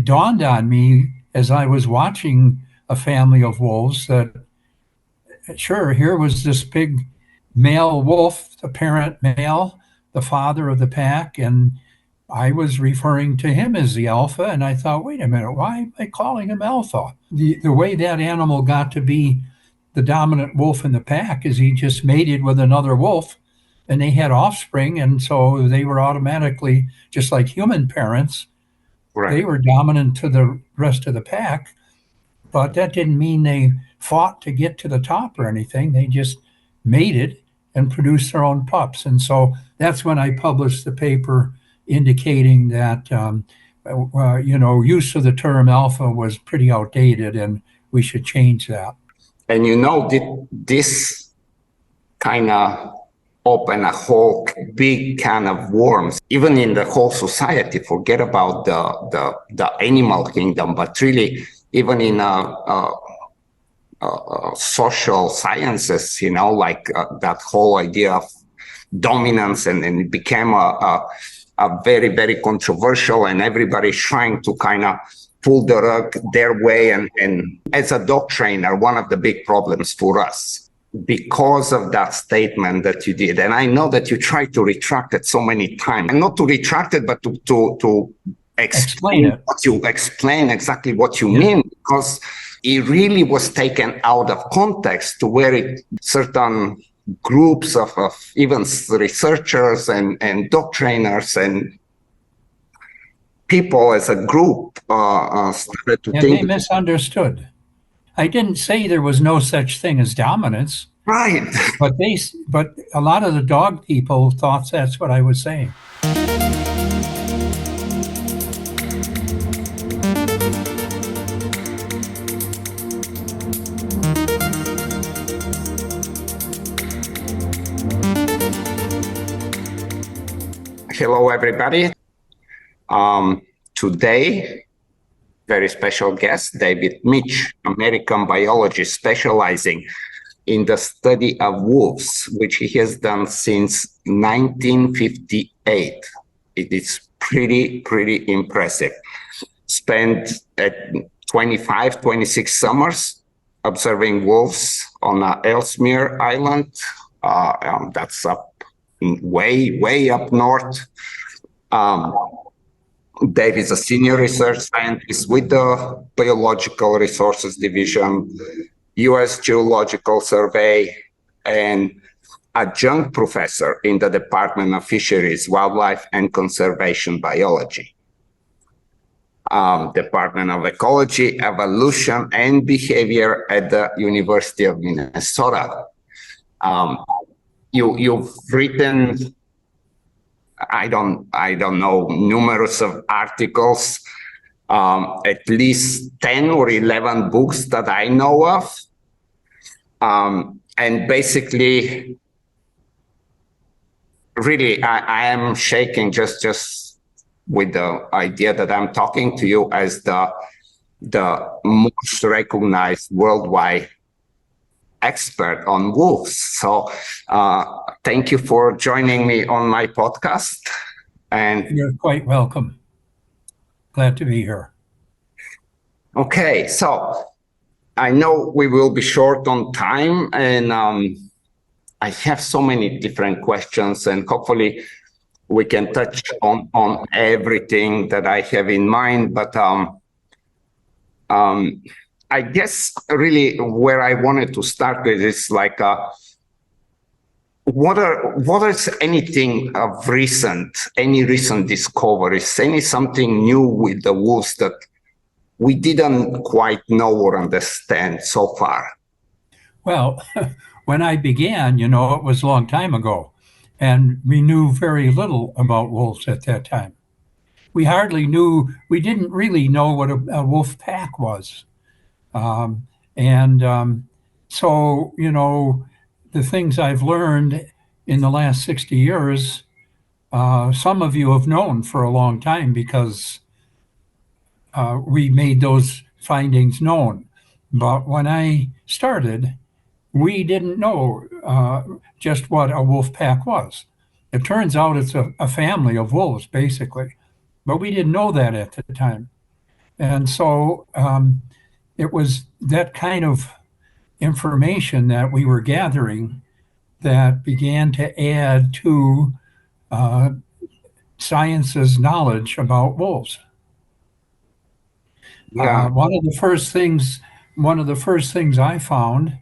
dawned on me as I was watching a family of wolves that, sure, here was this big male wolf, the parent male, the father of the pack, and I was referring to him as the alpha, and I thought, wait a minute, why am I calling him alpha? The way that animal got to be the dominant wolf in the pack is he just mated with another wolf, and they had offspring, and so they were automatically, just like human parents, Right. they were dominant to the rest of the pack, but that didn't mean they fought to get to the top or anything. They just mated and produced their own pups. And so that's when I published the paper indicating that, use of the term alpha was pretty outdated and we should change that. And this kind of open a whole big can of worms, even in the whole society. Forget about the animal kingdom, but really even in social sciences, like that whole idea of dominance, and it became a very, very controversial, and everybody's trying to kind of pull the rug their way. And as a dog trainer, one of the big problems for us, because of that statement that you did, and I know that you tried to retract it so many times, and not to retract it, but to explain it. Explain exactly what you mean, because it really was taken out of context to where certain groups of even researchers and dog trainers and people as a group started to think. They misunderstood. I didn't say there was no such thing as dominance. Right. But a lot of the dog people thought that's what I was saying. Hello, everybody. Today, very special guest, David Mech, American biologist specializing in the study of wolves, which he has done since 1958. It is pretty impressive. Spent 26 summers observing wolves on Ellesmere Island. That's up way up north. Dave is a senior research scientist with the Biological Resources Division, U.S. Geological Survey, and adjunct professor in the Department of Fisheries, Wildlife, and Conservation Biology. Department of Ecology, Evolution, and Behavior at the University of Minnesota. You've written, I don't know, numerous of articles, at least 10 or 11 books that I know of. And basically, really, I am shaking just with the idea that I'm talking to you as the most recognized worldwide expert on wolves. So thank you for joining me on my podcast. And you're quite welcome. Glad to be here. Okay, so I know we will be short on time, and I have so many different questions, and hopefully we can touch on everything that I have in mind. But I guess really where I wanted to start with is like, what is anything of any recent discoveries, something new with the wolves that we didn't quite know or understand so far? Well, when I began, it was a long time ago, and we knew very little about wolves at that time. We didn't really know what a wolf pack was. So, the things I've learned in the last 60 years, some of you have known for a long time because we made those findings known. But when I started, we didn't know just what a wolf pack was. It turns out it's a family of wolves, basically. But we didn't know that at the time. And so it was that kind of information that we were gathering that began to add to uh, science's knowledge about wolves. Yeah. One of the first things I found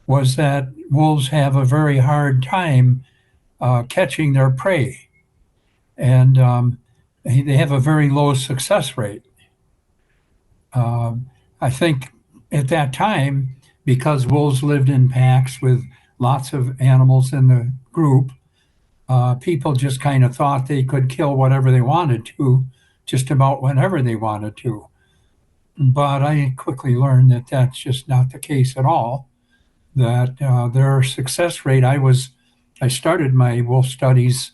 was that wolves have a very hard time catching their prey, and they have a very low success rate. I think at that time, because wolves lived in packs with lots of animals in the group, people just kind of thought they could kill whatever they wanted to, just about whenever they wanted to. But I quickly learned that that's just not the case at all. That their success rate, I started my wolf studies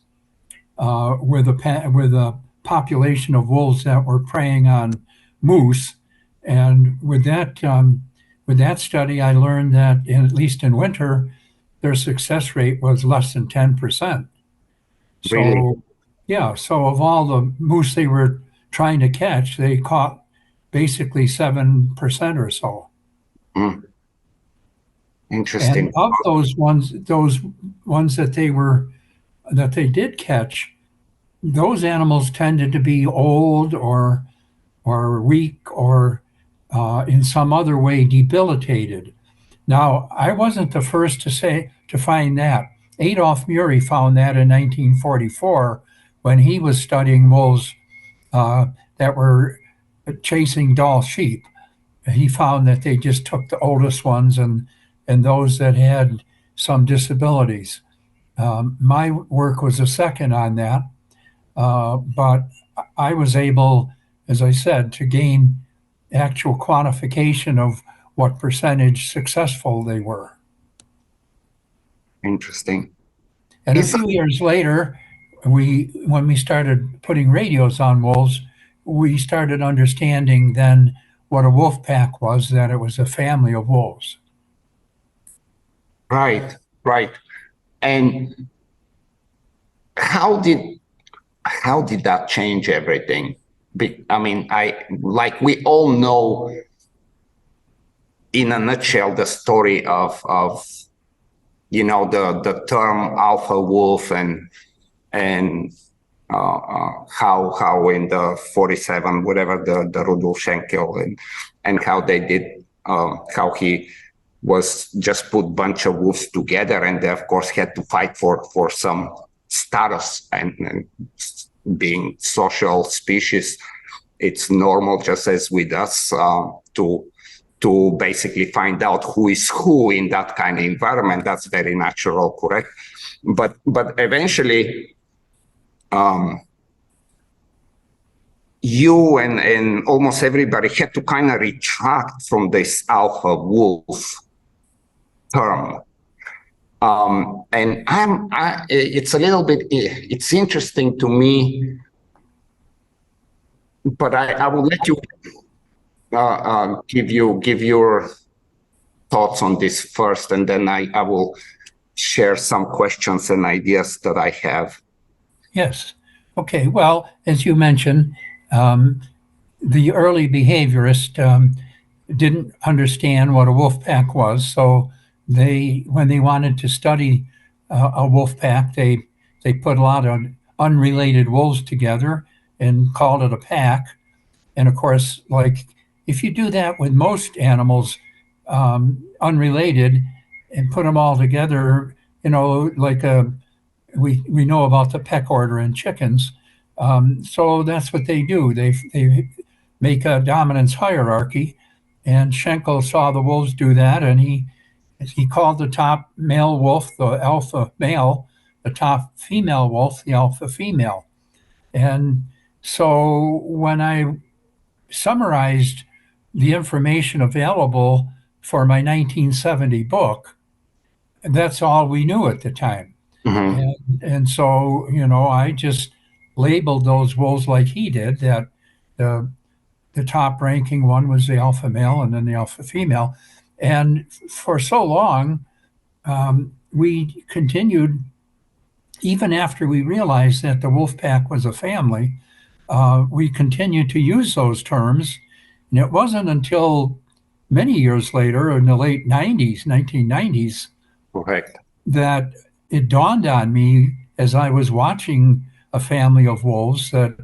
with a population of wolves that were preying on moose, and with that study, I learned that at least in winter, their success rate was less than 10%. Really. So, yeah, so of all the moose they were trying to catch, they caught basically 7% or so. Mm. And Interesting. of those ones that they did catch, those animals tended to be old or weak or in some other way debilitated. Now, I wasn't the first to find that. Adolf Murray found that in 1944 when he was studying wolves that were chasing Dall sheep. He found that they just took the oldest ones and those that had some disabilities. My work was a second on that, but I was able, as I said, to gain actual quantification of what percentage successful they were. Interesting. And a Is few years later, when we started putting radios on wolves, we started understanding then what a wolf pack was, that it was a family of wolves. right, right. And how did how did that change everything? I mean, I like we all know in a nutshell the story of the term alpha wolf and how in the 47 whatever the Rudolf Schenkel and how they did how he was just put bunch of wolves together and they of course had to fight for some status and being social species. It's normal, just as with us, to basically find out who is who in that kind of environment. That's very natural, correct? But eventually, you and almost everybody had to kind of retract from this alpha wolf term. And it's a little bit, it's interesting to me, but I will let you give your thoughts on this first, and then I will share some questions and ideas that I have. Yes. Okay. Well, as you mentioned, the early behaviorist didn't understand what a wolf pack was. So when they wanted to study a wolf pack, they put a lot of unrelated wolves together and called it a pack. And of course, like if you do that with most animals, unrelated, and put them all together, like we know about the peck order in chickens. So that's what they do. They make a dominance hierarchy, and Schenkel saw the wolves do that, and he called the top male wolf the alpha male, the top female wolf the alpha female. And so when I summarized the information available for my 1970 book, that's all we knew at the time. Mm-hmm. And so, I just labeled those wolves like he did, that the top ranking one was the alpha male and then the alpha female. And for so long, we continued, even after we realized that the wolf pack was a family, we continued to use those terms And it wasn't until many years later, in the late 90s, 1990s, Correct. that it dawned on me as I was watching a family of wolves that,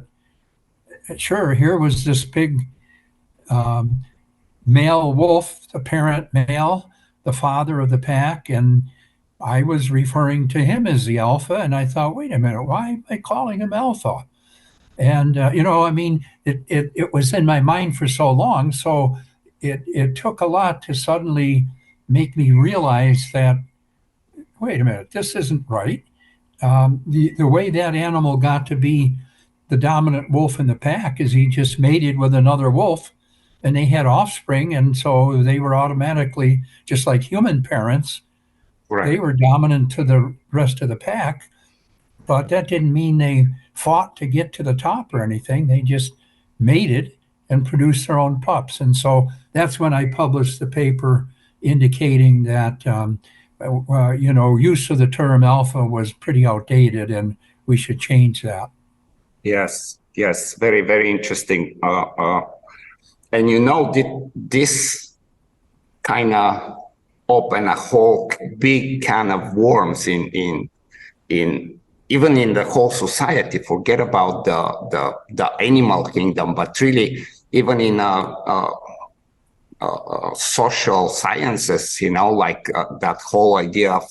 sure, here was this big um, male wolf, the parent male, the father of the pack, and I was referring to him as the alpha, and I thought, wait a minute, why am I calling him alpha? And I mean, it was in my mind for so long, so it took a lot to suddenly make me realize that, wait a minute, this isn't right. The way that animal got to be the dominant wolf in the pack is he just mated with another wolf, and they had offspring, and so they were automatically, just like human parents, they Correct. were dominant to the rest of the pack. But that didn't mean they fought to get to the top or anything. They just mated and produced their own pups. And so that's when I published the paper indicating that, use of the term alpha was pretty outdated and we should change that. Yes. Yes. Very, very interesting. And this kind of open a whole big can of worms in even in the whole society. Forget about the animal kingdom, but really even in social sciences, like that whole idea of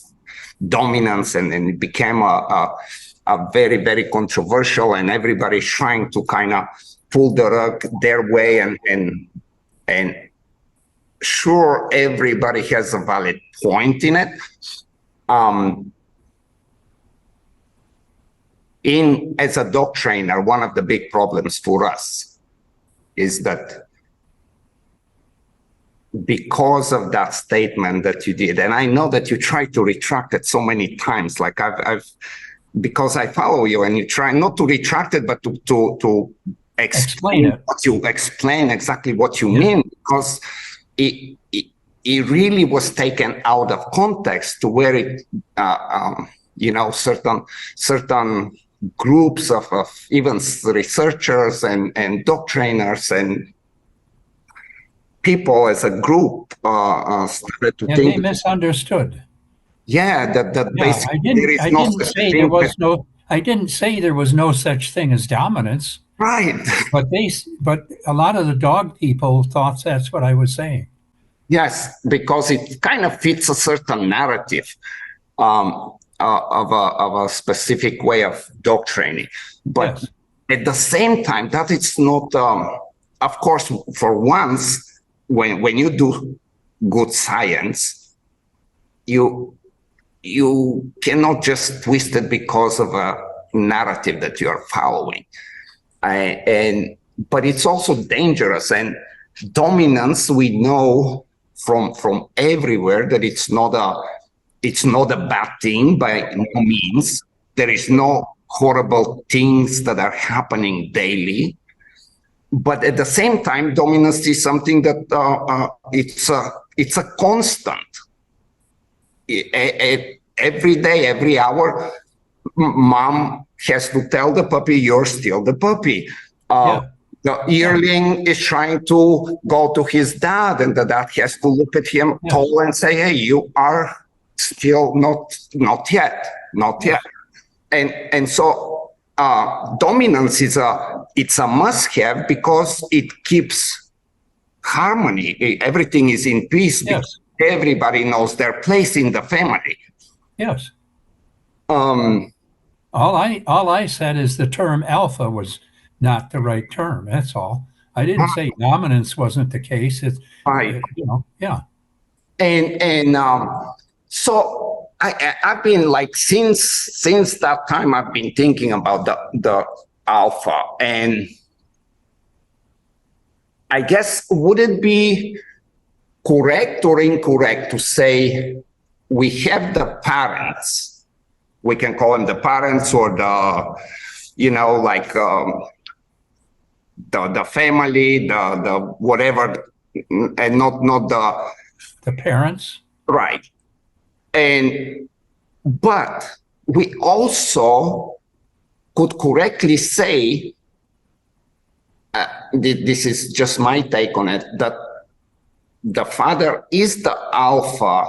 dominance, and it became a very, very controversial, and everybody's trying to kind of pull the rug their way, and sure, everybody has a valid point in it. As a dog trainer, one of the big problems for us is that because of that statement that you did, and I know that you tried to retract it so many times, like because I follow you, and you try not to retract it, but to explain exactly what you mean, because it really was taken out of context to where it, certain groups of even researchers and dog trainers and people as a group started to think. They misunderstood. That basically there is no such thing. I didn't say there was no such thing as dominance. Right. But a lot of the dog people thought that's what I was saying. Yes, because it kind of fits a certain narrative of a specific way of dog training. But yes. At the same time, that it's not, of course, for once, when you do good science, you cannot just twist it because of a narrative that you are following. But it's also dangerous, and dominance, we know from everywhere that it's not a bad thing by no means. There is no horrible things that are happening daily, but at the same time, dominance is something that it's a constant. Every day, every hour, mom has to tell the puppy, you're still the puppy. The yearling is trying to go to his dad, and the dad has to look at him tall and say, hey, you are still not yet. And so dominance it's a must-have because it keeps harmony. Everything is in peace. Yes. Everybody knows their place in the family. Yes. All I said is the term alpha was not the right term. That's all. I didn't say dominance wasn't the case. It's right. Yeah. And so I've been like since that time I've been thinking about the alpha, and I guess would it be correct or incorrect to say we have the parents, we can call them the parents, or the family, the whatever, and not the parents, right? But we also could correctly say this is just my take on it, that the father is the alpha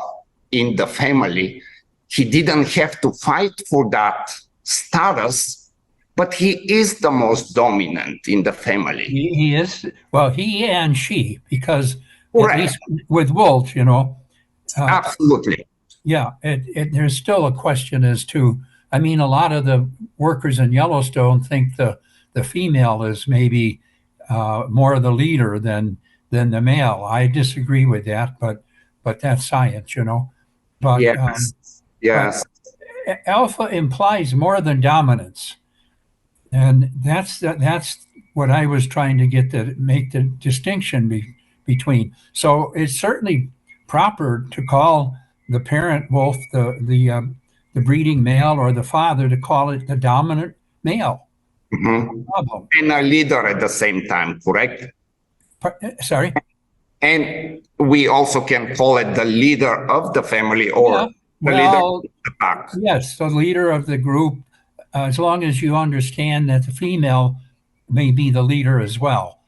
in the family. He didn't have to fight for that status, but he is the most dominant in the family. He is, well, he and she, because at Correct. least with wolves, Absolutely. yeah, there's still a question as to, I mean, a lot of the workers in Yellowstone think the female is maybe more the leader than the male. I disagree with that, but that's science, But Yes. Yes. but alpha implies more than dominance, and that's what I was trying to get to make the distinction between. So it's certainly proper to call the parent wolf the breeding male, or the father to call it the dominant male. Mhm. Problem. And a leader at the same time, correct? Sorry. And we also can call it the leader of the family, or Yeah. the leader of Well, the pack. yes, the leader of the group, as long as you understand that the female may be the leader as well.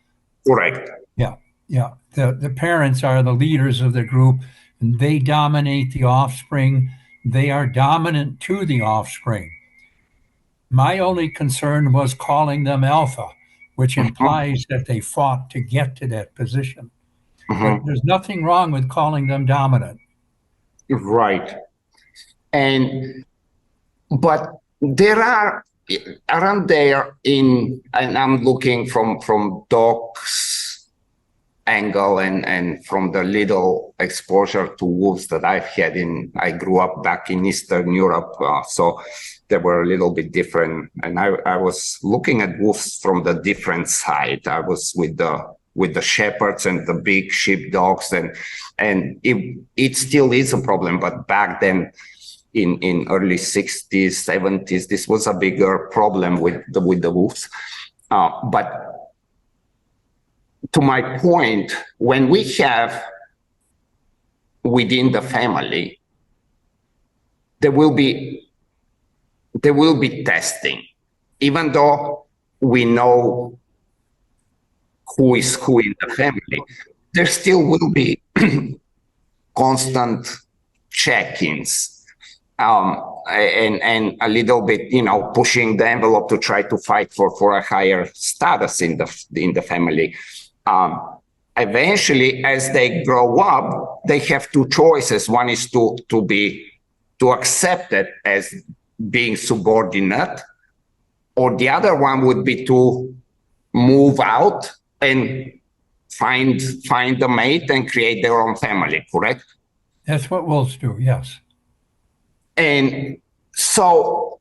Correct. Yeah, yeah. The parents are the leaders of the group, and they dominate the offspring. They are dominant to the offspring. My only concern was calling them alpha, which Mhm. implies that they fought to get to that position. But Mhm. there's nothing wrong with calling them dominant. Right. And but there are, around there, and I'm looking from dogs angle, and from the little exposure to wolves that I've had I grew up back in Eastern Europe, so they were a little bit different. And I was looking at wolves from the different side. I was with the shepherds and the big sheep dogs, and it still is a problem. But back then, in early 60s, 70s, this was a bigger problem with the wolves. But to my point, when we have within the family, there will be testing, even though we know who is who in the family. There still will be constant check-ins, and a little bit, pushing the envelope to try to fight for a higher status in the family. Eventually, as they grow up, they have two choices. One is to accept it as being subordinate, or the other one would be to move out and find a mate and create their own family. Correct? That's what wolves do. Yes. And so,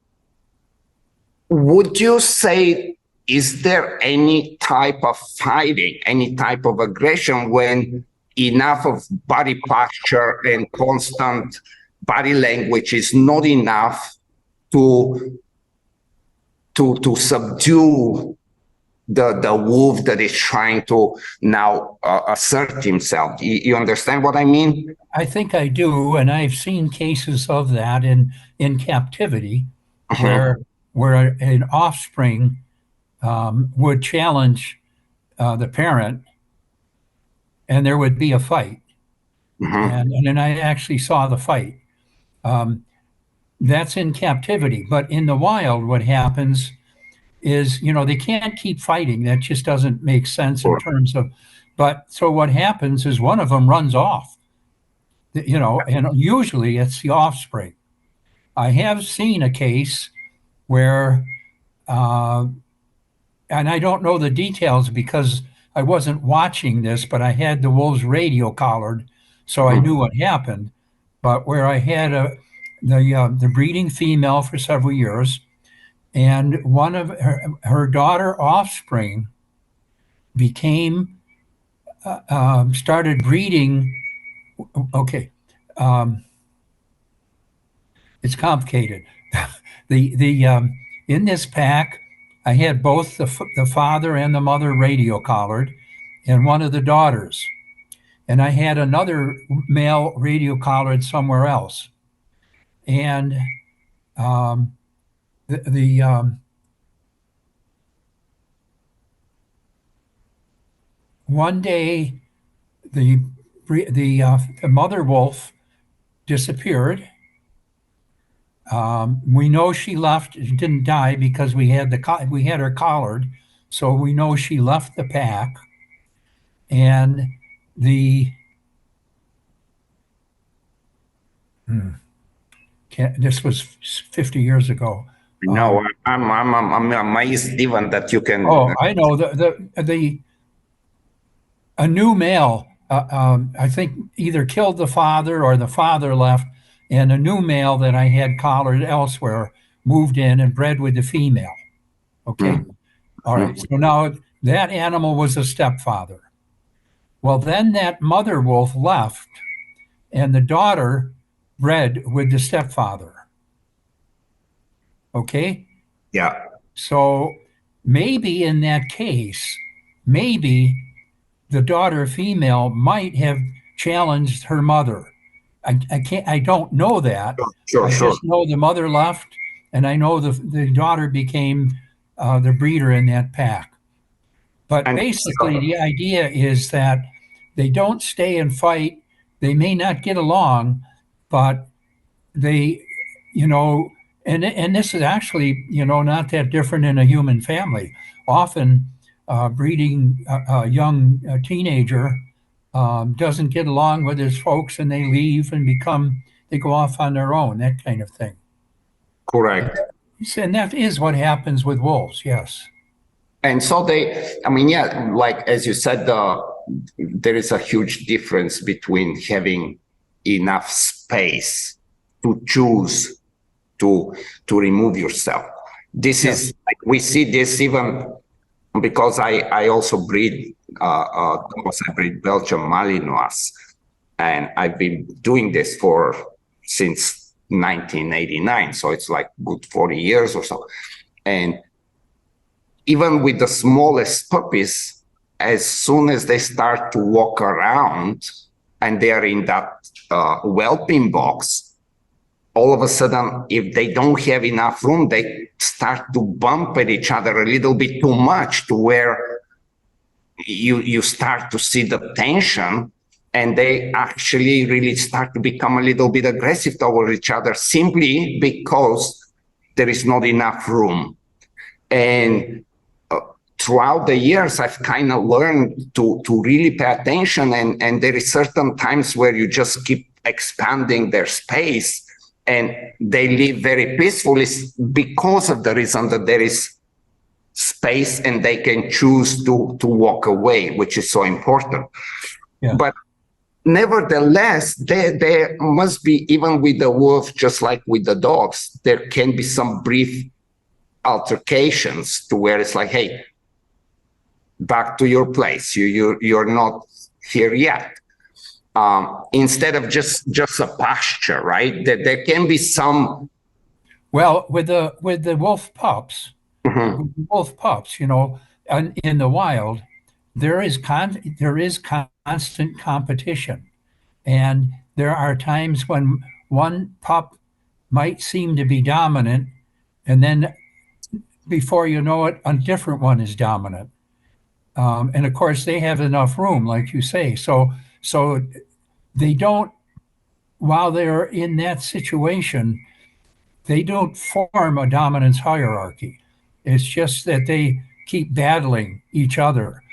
would you say, is there any type of fighting, any type of aggression, when enough of body posture and constant body language is not enough to subdue the wolf that is trying to now assert himself? You understand what I mean? I think I do, and I've seen cases of that in captivity, Uh-huh. where an offspring would challenge the parent, and there would be a fight. Uh-huh. And then I actually saw the fight. That's in captivity, but in the wild, what happens is, they can't keep fighting. That just doesn't make sense in Sure. terms of. But so what happens is one of them runs off. And usually it's the offspring. I have seen a case where, and I don't know the details because I wasn't watching this, but I had the wolves radio collared, so I Uh-huh. knew what happened. But where I had the breeding female for several years, and one of her daughter offspring became started breeding. Okay, it's complicated. The in this pack, I had both the father and the mother radio collared, and one of the daughters, and I had another male radio collared somewhere else, and um, the one day the the mother wolf disappeared. We know she left. She didn't die because we had her collared, so we know she left the pack. And the this was 50 years ago. No, I'm amazed even that you can. Oh, I know a new male. I think either killed the father or the father left, and a new male that I had collared elsewhere moved in and bred with the female. Okay, Mm, all right. mm, So now that animal was a stepfather. Well, then that mother wolf left, and the daughter bred with the stepfather. Okay, yeah, so maybe in that case, maybe the daughter female might have challenged her mother. I don't know that. sure, I sure. just know the mother left, and I know the daughter became the breeder in that pack. But And basically, the idea is that they don't stay and fight. They may not get along, but they, you know, and this is actually, not that different in a human family. Often, breeding a young teenager doesn't get along with his folks, and they leave and they go off on their own, that kind of thing. correct. And that is what happens with wolves. Yes. And so I mean, yeah, like as you said, there is a huge difference between having enough space to choose to remove yourself. This Yeah. is like we see this even because I also breed dogs. I breed Belgian Malinois, and I've been doing this for since 1989, so it's like good 40 years or so. And even with the smallest puppies, as soon as they start to walk around and they are in that whelping box, all of a sudden, if they don't have enough room, they start to bump at each other a little bit too much to where you start to see the tension, and they actually really start to become a little bit aggressive toward each other simply because there is not enough room. And throughout the years, I've kind of learned to really pay attention, and there is certain times where you just keep expanding their space, and they live very peacefully because of the reason that there is space and they can choose to walk away, which is so important. Yeah. But nevertheless, there must be, even with the wolf, just like with the dogs, there can be some brief altercations to where it's like, hey, back to your place. You're not here yet. Instead of just a pasture, right? There can be some. Well, with the wolf pups, Mhm. in the wild, there is constant competition, and there are times when one pup might seem to be dominant, and then before you know it, a different one is dominant. And of course, they have enough room, like you say. So they don't. While they're in that situation, they don't form a dominance hierarchy. It's just that they keep battling each other.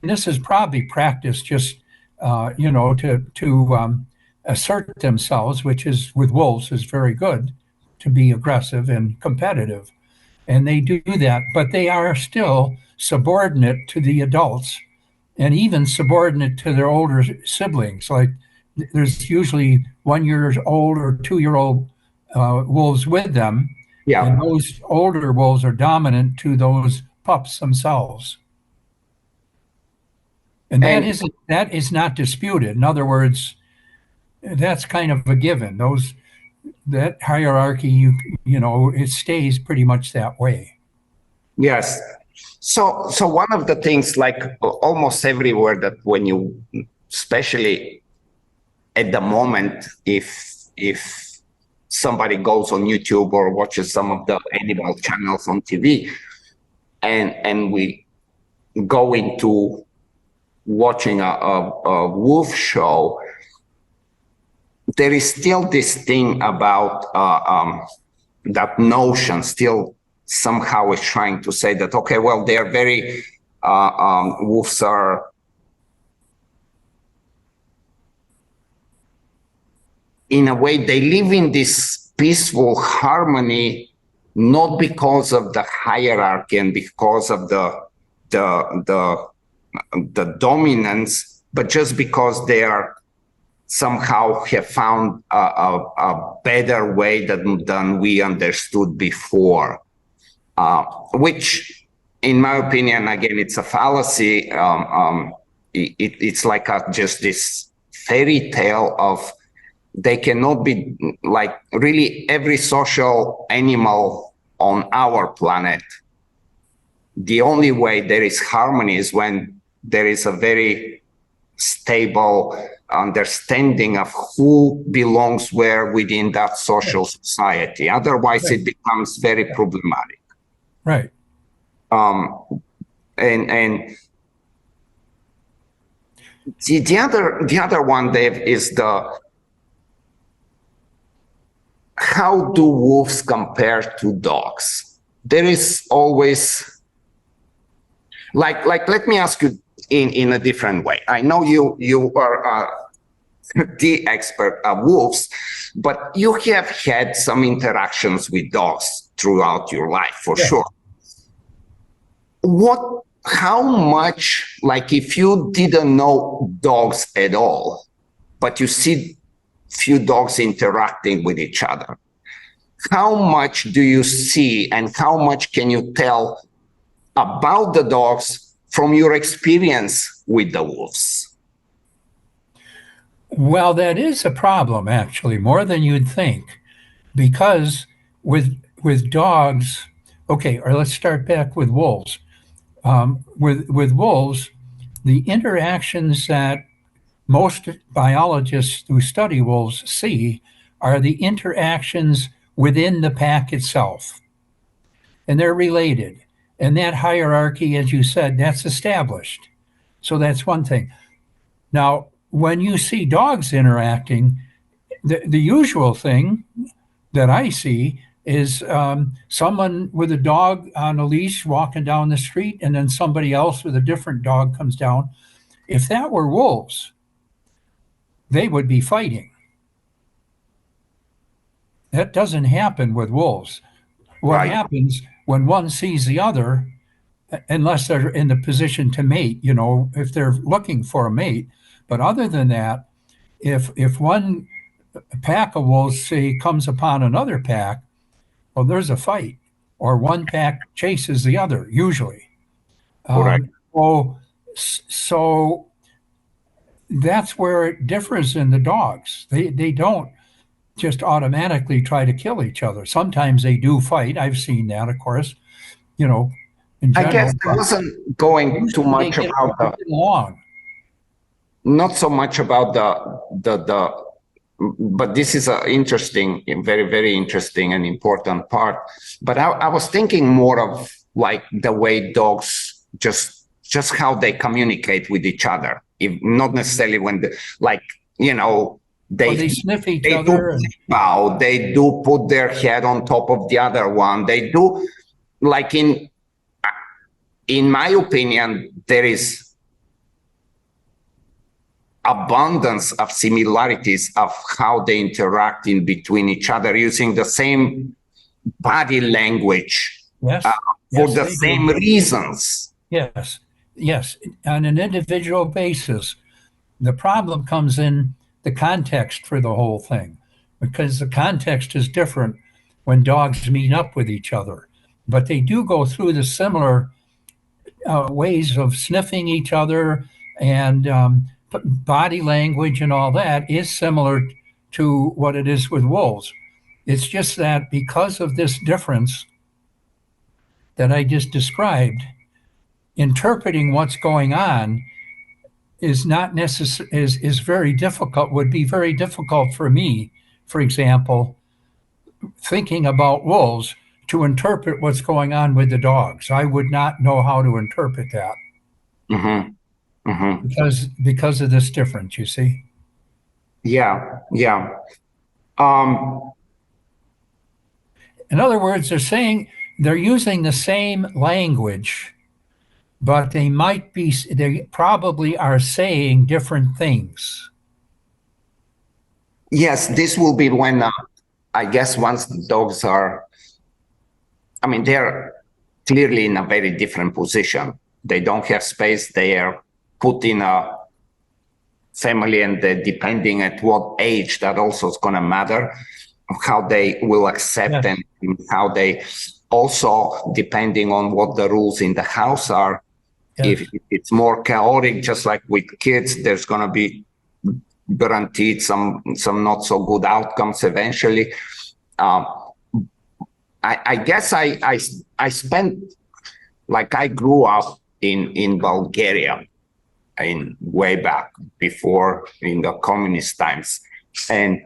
And this is probably practice just, to assert themselves, which is with wolves is very good, to be aggressive and competitive. And they do that, but they are still subordinate to the adults and even subordinate to their older siblings. Like there's usually 1 year old or 2 year old wolves with them, Yeah. and those older wolves are dominant to those pups themselves. And And that is not disputed. In other words, that's kind of a given. That hierarchy, it stays pretty much that way. yes. So one of the things, like almost everywhere, that when you, especially at the moment, if somebody goes on YouTube or watches some of the animal channels on TV, and we go into watching a wolf show, there is still this thing about that notion still somehow is trying to say that, okay, well, they are very, wolves are in a way, they live in this peaceful harmony, not because of the hierarchy and because of the dominance, but just because they are somehow have found a better way than we understood before, which, in my opinion, again, it's a fallacy. It's like just this fairy tale of they cannot be like really every social animal on our planet. The only way there is harmony is when there is a very stable understanding of who belongs where within that social society. Otherwise, it becomes very problematic. Right. And the other one, Dave, is how do wolves compare to dogs? There is always like let me ask you in a different way. I know you are the expert of wolves, but you have had some interactions with dogs throughout your life, for sure. How much, like if you didn't know dogs at all, but you see few dogs interacting with each other, how much do you see and how much can you tell about the dogs from your experience with the wolves? Well, that is a problem, actually, more than you'd think, because with dogs, okay, or let's start back with wolves. With wolves, the interactions that most biologists who study wolves see are the interactions within the pack itself, and they're related. And that hierarchy, as you said, that's established. So that's one thing. Now, when you see dogs interacting, the usual thing that I see is someone with a dog on a leash walking down the street, and then somebody else with a different dog comes down. If that were wolves, they would be fighting. That doesn't happen with wolves. What happens when one sees the other, unless they're in the position to mate, if they're looking for a mate. But other than that, if one pack of wolves, say, comes upon another pack, well, there's a fight, or one pack chases the other, usually. Correct. So that's where it differs in the dogs. They don't just automatically try to kill each other. Sometimes they do fight. I've seen that, of course, in general. I guess I wasn't going too much about not so much about but this is an interesting, very, very interesting and important part. But I was thinking more of like the way dogs just how they communicate with each other, if not necessarily when they sniff each other. Bow. They do put their head on top of the other one. They do, like in my opinion, there is abundance of similarities of how they interact in between each other using the same body language for the same reasons. Yes, on an individual basis. The problem comes in the context for the whole thing, because the context is different when dogs meet up with each other. But they do go through the similar ways of sniffing each other, and body language and all that is similar to what it is with wolves. It's just that because of this difference that I just described, interpreting what's going on is not necessary, is very difficult, would be very difficult for me, for example, thinking about wolves, to interpret what's going on with the dogs. I would not know how to interpret that. Mm-hmm. Mhm. because of this difference, you see. Yeah, yeah. Um, In other words, they're using the same language, but they probably are saying different things. yes, this will be when I guess once the dogs are, I mean, they're clearly in a very different position. They don't have space. They are put in a family, and depending at what age, that also is going to matter how they will accept, Yes. and how they also, depending on what the rules in the house are. Yes. If it's more chaotic, just like with kids, there's going to be guaranteed some not so good outcomes eventually. Um, I guess I spent, like, I grew up in Bulgaria in way back before, in the communist times, and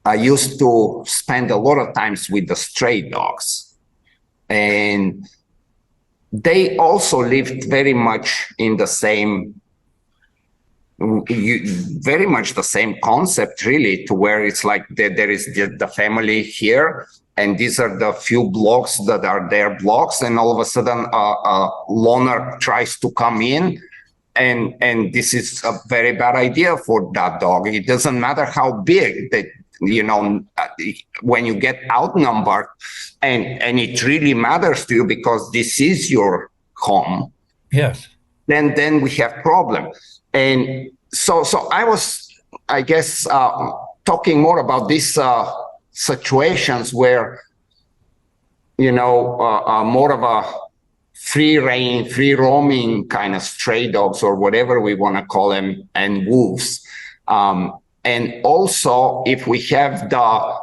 I used to spend a lot of times with the stray dogs, and they also lived very much in the same, very much the same concept, really, to where it's like there is the family here, and these are the few blocks that are their blocks, and all of a sudden a loner tries to come in, and this is a very bad idea for that dog. It doesn't matter how big that, when you get outnumbered, and it really matters to you because this is your home, Yes. then we have problem. And so I was, I guess, talking more about these situations where, more of a free reign, free roaming kind of stray dogs, or whatever we want to call them, and wolves. And also, if we have the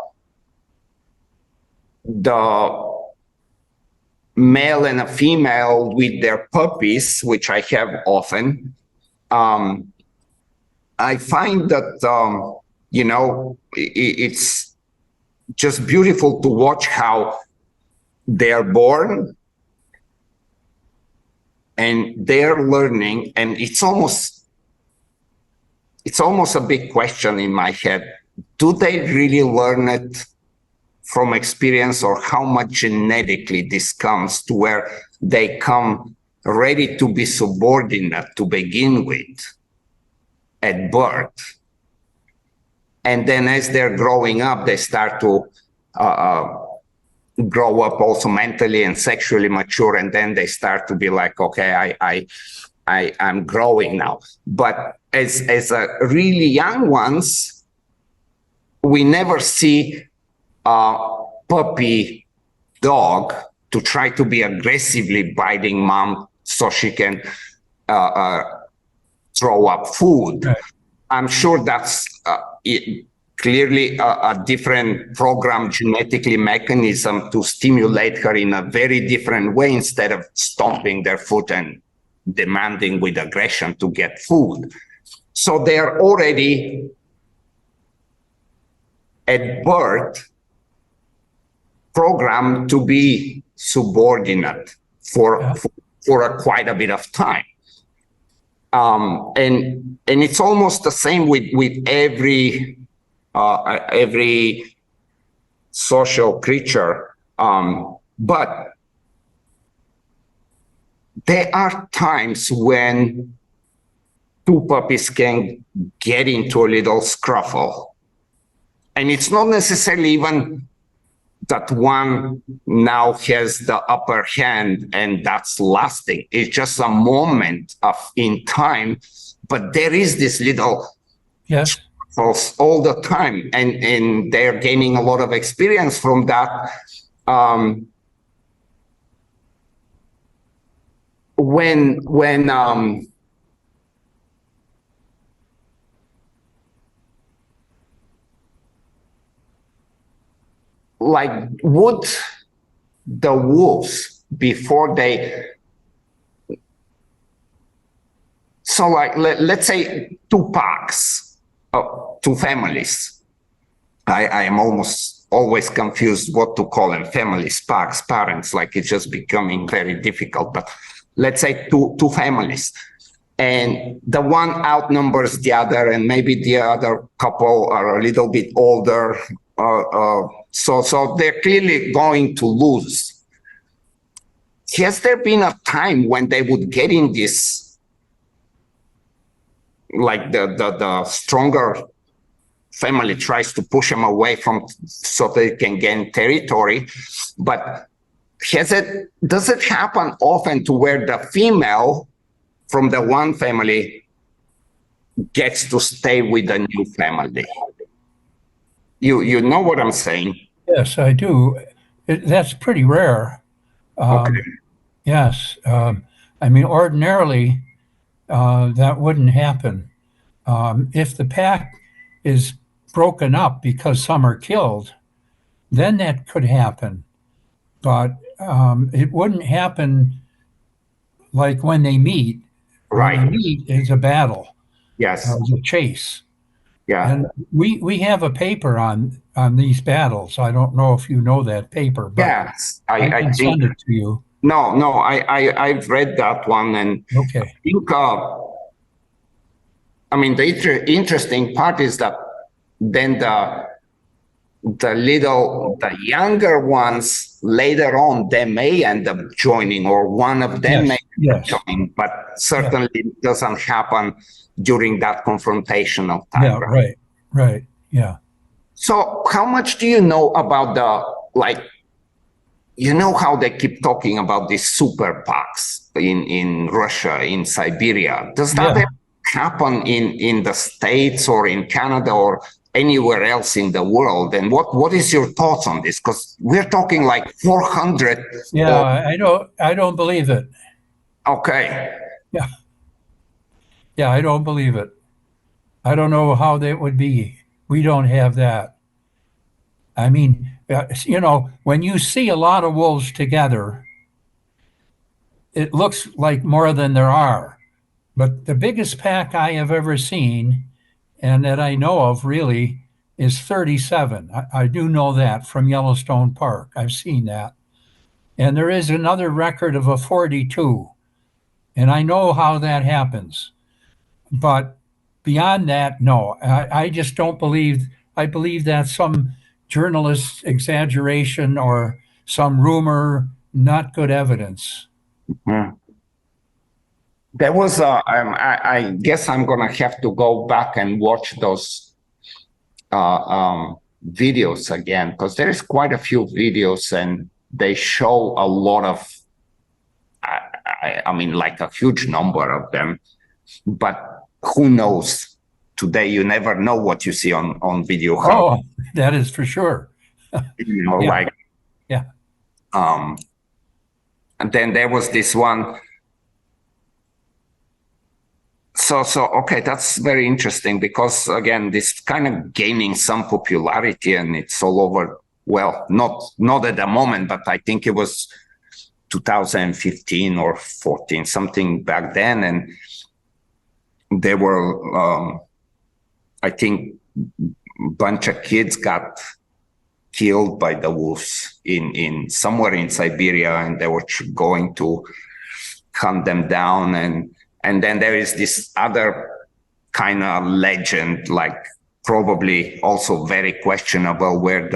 male and a female with their puppies, which I have often, I find that, it's just beautiful to watch how they're born and they're learning. And it's almost a big question in my head. Do they really learn it from experience, or how much genetically this comes to where they come ready to be subordinate to begin with at birth? And then as they're growing up, they start to grow up also mentally and sexually mature, and then they start to be like, okay, I'm growing now. But as a really young ones, we never see a puppy dog to try to be aggressively biting mom so she can throw up food. Right. I'm sure that's clearly a different program, genetically mechanism to stimulate her in a very different way, instead of stomping their foot and demanding with aggression to get food. So they're already at birth programmed to be subordinate for quite a bit of time. And it's almost the same with every social creature. But there are times when two puppies can get into a little scruffle. And it's not necessarily even that one now has the upper hand and that's lasting. It's just a moment in time, but there is this little Yes. all the time, and they're gaining a lot of experience from that. When like, would the wolves, before they, so like, let's say two packs, two families. I am almost always confused what to call them: families, packs, parents. Like, it's just becoming very difficult. But let's say two families. and the one outnumbers the other, and maybe the other couple are a little bit older. So they're clearly going to lose. Has there been a time when they would get in this, like the stronger family tries to push them away from so they can gain territory, but does it happen often to where the female from the one family gets to stay with the new family? You know what I'm saying? Yes, I do. That's pretty rare. Okay. Yes. I mean, ordinarily, that wouldn't happen. If the pack is broken up because some are killed, then that could happen. But it wouldn't happen like when they meet. Right. When they meet, it's a battle, Yes. it's a chase. Yeah. And we have a paper on these battles. I don't know if you know that paper, but Yes. I I can think send it to you. no. I've read that one, and Okay. I think I mean the interesting part is that then the younger ones later on, they may end up joining, or one of them may end up joining, but certainly it doesn't happen during that confrontational time. Yeah, right. Yeah. So how much do you know about how they keep talking about these super PACs in Russia, in Siberia? Does that ever happen in the States or in Canada or anywhere else in the world? And what is your thoughts on this? Because we're talking like 400. Yeah, I don't believe it. Okay. Yeah, I don't believe it. I don't know how that would be. We don't have that. I mean, when you see a lot of wolves together, it looks like more than there are. But the biggest pack I have ever seen, and that I know of really, is 37. I do know that from Yellowstone Park. I've seen that. And there is another record of a 42. And I know how that happens. But beyond that, no. I just don't believe, I believe that's some journalist's exaggeration or some rumor, not good evidence. Mm-hmm. There was I guess I'm gonna have to go back and watch those videos again, because there's quite a few videos and they show a lot of, I mean, like a huge number of them, but who knows? Today, you never know what you see on video. Oh, that is for sure. Yeah. And then there was this one. So okay, that's very interesting, because again, this kind of gaining some popularity, and it's all over. Well, not at the moment, but I think it was 2015 or 14, something back then, and there were, I think, a bunch of kids got killed by the wolves in somewhere in Siberia, and they were going to hunt them down, and then there is this other kind of legend, like probably also very questionable, where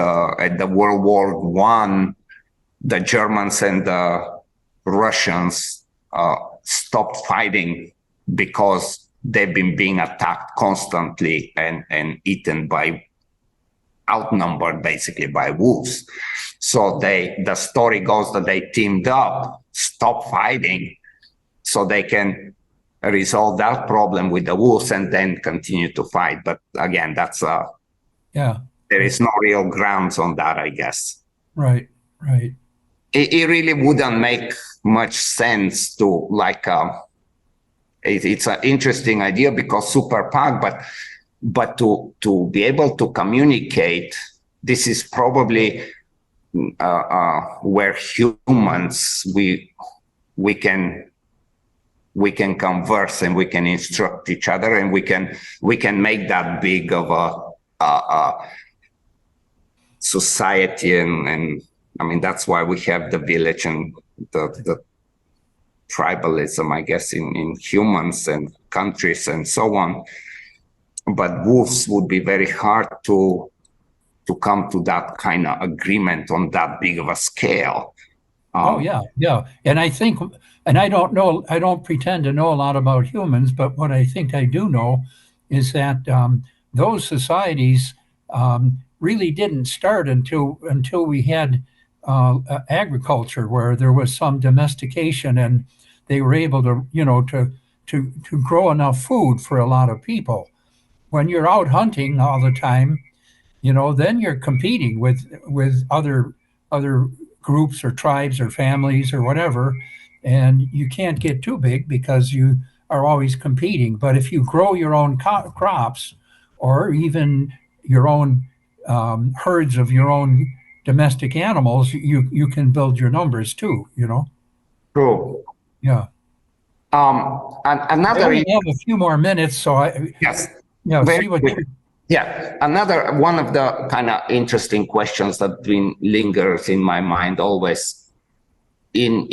at the World War I, the Germans and the Russians stopped fighting because they've been being attacked constantly and eaten by, outnumbered basically by wolves. So the story goes that they teamed up, stopped fighting, so they can resolve that problem with the wolves and then continue to fight. But again, that's there is no real grounds on that, I guess. Right. It really wouldn't make much sense to it's an interesting idea because super PAC, but to be able to communicate, this is probably where humans we can converse and we can instruct each other, and we can make that big of a society, and I mean that's why we have the village and tribalism, I guess, in humans and countries and so on. But wolves would be very hard to come to that kind of agreement on that big of a scale. Oh yeah, yeah. And I think, and I don't know, I don't pretend to know a lot about humans, but what I think I do know is that those societies really didn't start until we had agriculture, where there was some domestication, and they were able to, to grow enough food for a lot of people. When you're out hunting all the time, then you're competing with other groups or tribes or families or whatever, and you can't get too big because you are always competing. But if you grow your own crops, or even your own herds of your own domestic animals, you can build your numbers too. True. Yeah. And I another only have a few more minutes, so yes, very see what quick. you. Yeah, another one of the kind of interesting questions that been lingers in my mind always. Now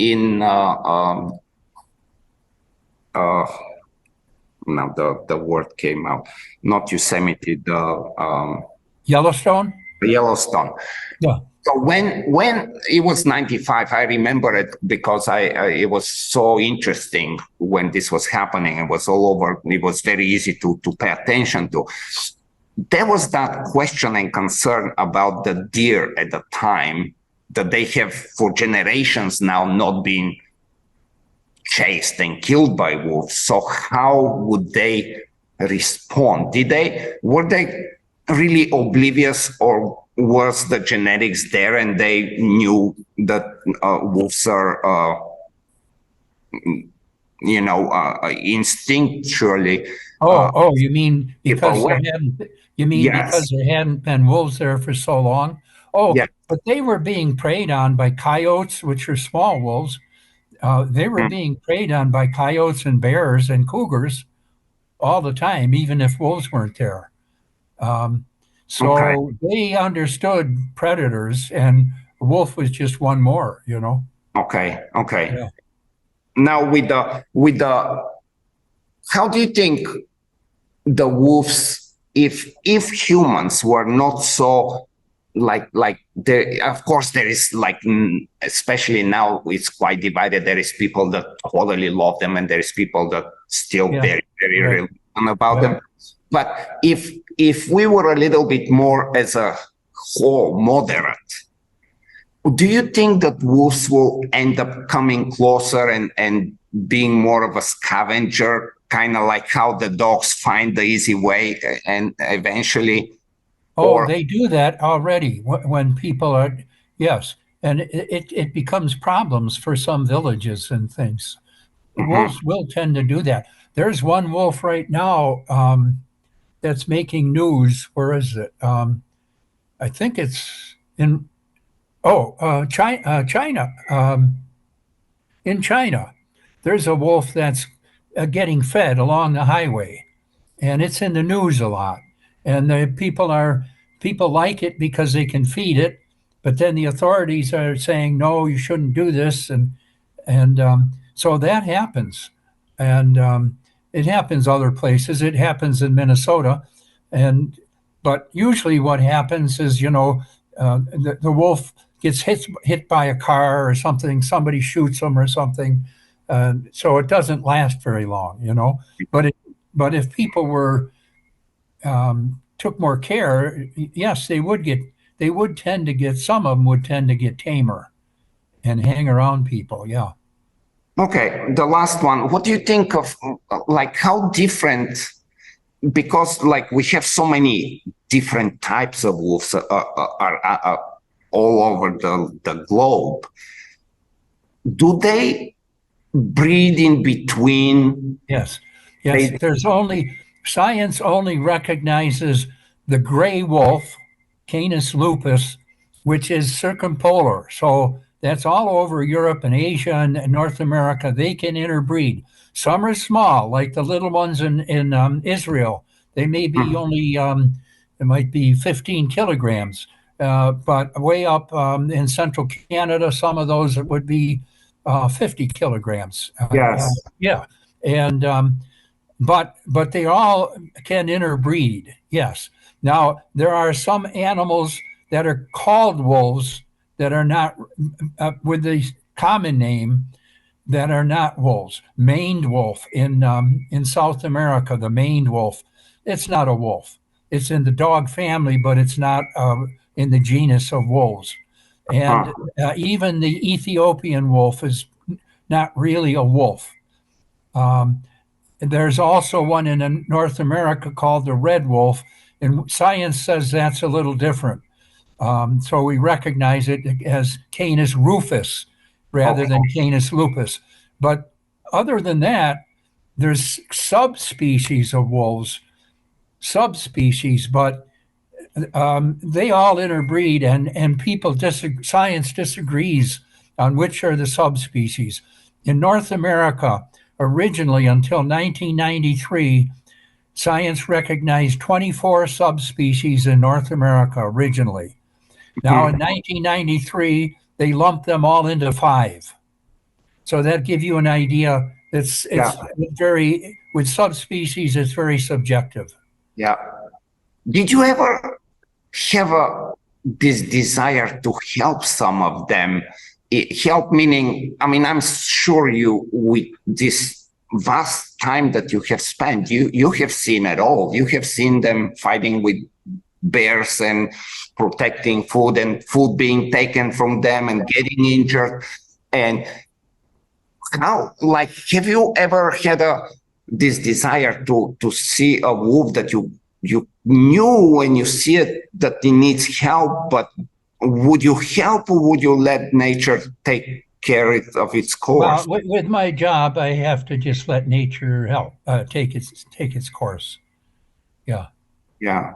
the word came out, not Yosemite, the Yellowstone. Yellowstone. Yeah. So when it was 95, I remember it because it was so interesting when this was happening. It was all over. It was very easy to pay attention to. There was that question and concern about the deer at the time, that they have for generations now not been chased and killed by wolves. So how would they respond? Were they really oblivious, or was the genetics there and they knew that wolves are instinctually You mean because aware? because Yes. there hadn't been wolves there for so long? Oh, Yeah. but they were being preyed on by coyotes, which are small wolves. They were Mm. being preyed on by coyotes and bears and cougars all the time, even if wolves weren't there. Um, Okay. so they understood predators, and a wolf was just one more. Okay. Yeah. Now with the how do you think the wolves, if humans were not so like there, of course there is like, especially now it's quite divided. There is people that totally love them, and there is people that still Yeah. very Right. reluctant about Yeah. them. But if we were a little bit more as a whole moderate, do you think that wolves will end up coming closer and being more of a scavenger, kind of like how the dogs find the easy way and eventually, Oh, or they do that already when people are, yes, and it becomes problems for some villages and things. Mhm. Wolves will tend to do that. There's one wolf right now that's making news. Where is it? I think it's in China. In China, there's a wolf that's getting fed along the highway, and it's in the news a lot. And the people like it because they can feed it, but then the authorities are saying no, you shouldn't do this, and so that happens, and it happens other places. It happens in Minnesota, and but usually what happens is the wolf gets hit by a car or something. Somebody shoots him or something, so it doesn't last very long. But if people were took more care, yes, they would tend to get some of them would tend to get tamer and hang around people. Yeah. okay, the last one. What do you think of like how different? Because like we have so many different types of wolves are all over the globe. Do they breed in between? Yes. Yes. They Science only recognizes the gray wolf, Canis lupus, which is circumpolar. So that's all over Europe and Asia and North America. They can interbreed. Some are small, like the little ones in Israel. They may be only, it might be 15 kilograms. But way up in central Canada, some of those would be 50 kilograms. Yes. Yeah, and but they all can interbreed. Yes. Now there are some animals that are called wolves that are not with the common name that are not wolves. Maned wolf in South America, the maned wolf, it's not a wolf. It's in the dog family, but it's not in the genus of wolves. And even the Ethiopian wolf is not really a wolf. There's also one in North America called the red wolf, and science says that's a little different. So we recognize it as Canis rufus rather than Canis lupus. But other than that, there's subspecies of wolves, subspecies, but they all interbreed, and science disagrees on which are the subspecies. In North America, originally until 1993, science recognized 24 subspecies in North America originally. Now in 1993, they lumped them all into 5. So that gives you an idea. It's very, with subspecies, it's very subjective. Yeah. Did you ever have this desire to help some of them? Help meaning, I mean, I'm sure you, with this vast time that you have spent, you have seen it all. You have seen them fighting with bears and protecting food and food being taken from them and getting injured. And how, like, have you ever had this desire to see a wolf that you knew when you see it that it needs help, but would you help or would you let nature take care of its course? Well, with my job, I have to just let nature help take its course. Yeah. Yeah,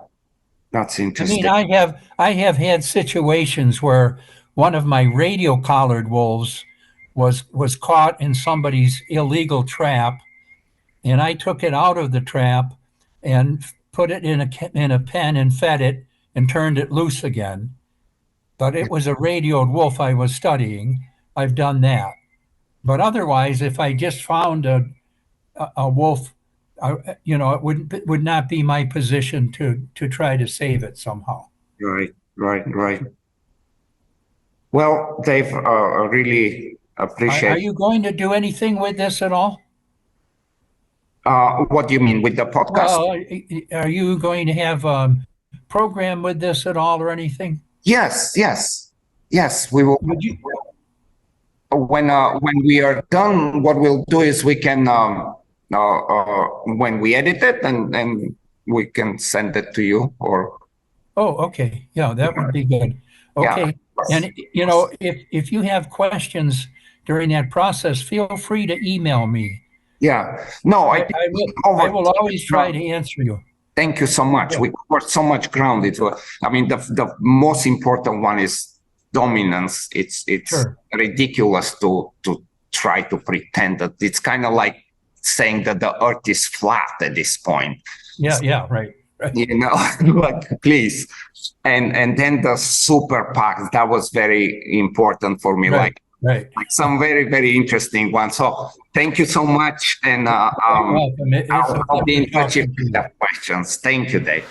that's interesting. I mean, I have had situations where one of my radio collared wolves was caught in somebody's illegal trap, and I took it out of the trap and put it in a pen and fed it and turned it loose again. But it was a radioed wolf I was studying. I've done that. But otherwise, if I just found a wolf, it would not be my position to try to save it somehow. Right. Well, Dave, really appreciate. Are you going to do anything with this at all? What do you mean with the podcast? Well, are you going to have a program with this at all or anything? Yes. We will. When we are done, what we'll do is we can when we edit it and we can send it to you or. Oh, okay. Yeah, that would be good. Okay. Yeah. And if you have questions during that process, feel free to email me. Yeah. No, I will always try to answer you. Thank you so much. Yeah. We covered so much ground. The most important one is dominance. It's sure. Ridiculous to try to pretend that it's kind of like saying that the earth is flat at this point. Yeah, right. Like, please. And then the super PACs, that was very important for me. Right. Like some very, very interesting ones. So thank you so much. And I'll be in touch if you have questions. Thank you, Dave.